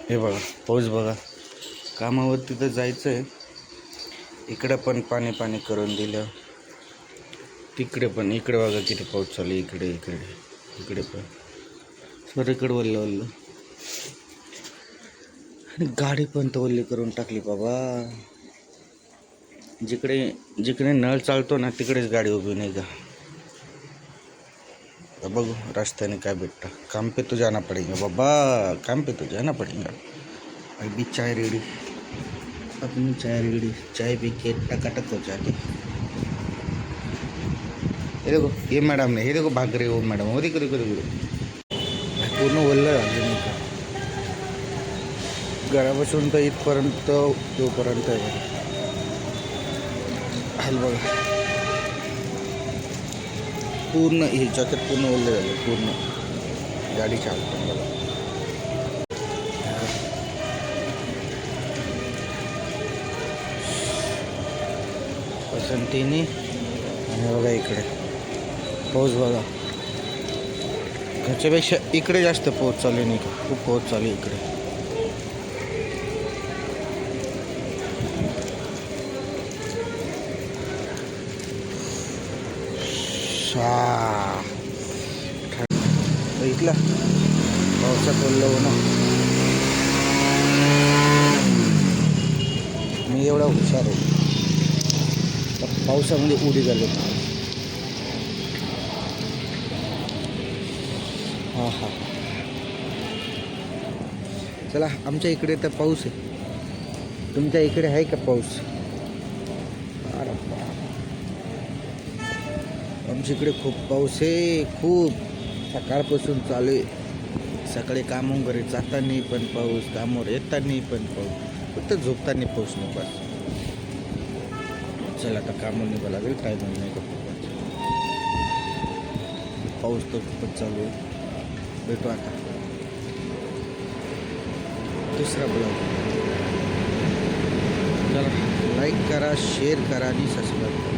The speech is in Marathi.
हे बघा पाऊस बघा. कामावरती तर जायचं आहे. इकडं पण पाणी पाणी करून दिलं. तिकडे पण इकडे बघा किती पाऊस चालू आहे. इकडे इकडे इकडे पण सगळीकडे वल्लं वल्लं. आणि गाडी पण तर ओल्ली करून टाकली बाबा. जिकडे जिकडे नळ चालतो ना तिकडेच गाडी उभी नाही का. बघू रास्त्याने काय भेटतं. काम पे तो जाना पडेगा बाबा. काम पे तो जाना पडेगा. अभी चाय रेडी. अपनी चाय रेडी. चाय पी के टकाटक हो जाती. हे देखो ये मॅडम ने हे देखो भाग रहे हो मॅडम. हो देखो देखो देखो पूर्ण ओल्लं झालं नाही का. घरापासून तर इथपर्यंत तोपर्यंत आहे बघा. हल बघा पूर्ण हे जॅकेट पूर्ण ओल्लं झालं. पूर्ण गाडी चालतो बघा. पसंतीने आणि बघा इकडे पाऊस बघा. घरच्यापेक्षा इकडे जास्त पाऊस चालू नाही का. खूप पाऊस चालू आहे इकडे. इथला पावसात ओल्लं होणं. मी एवढा हुशार आहे तर पावसामध्ये उडी झाली. हां हां चला आमच्या इकडे तर पाऊस आहे. तुमच्या इकडे आहे का पाऊस. अरे आमच्या इकडे खूप पाऊस आहे. खूप सकाळपासून चालू आहे. सकाळी कामून घरी जाताना पण पाऊस. कामावर येताना पण पाऊस. फक्त झोपताना पाऊस नको. चला आता कामून निघावं लागेल. काय म्हणून नाही का पाऊस तर खूपच चालू आहे. भेटू आता दुसरा ब्लॉग. चला लाईक करा शेअर करा आणि सबस्क्राईब करा.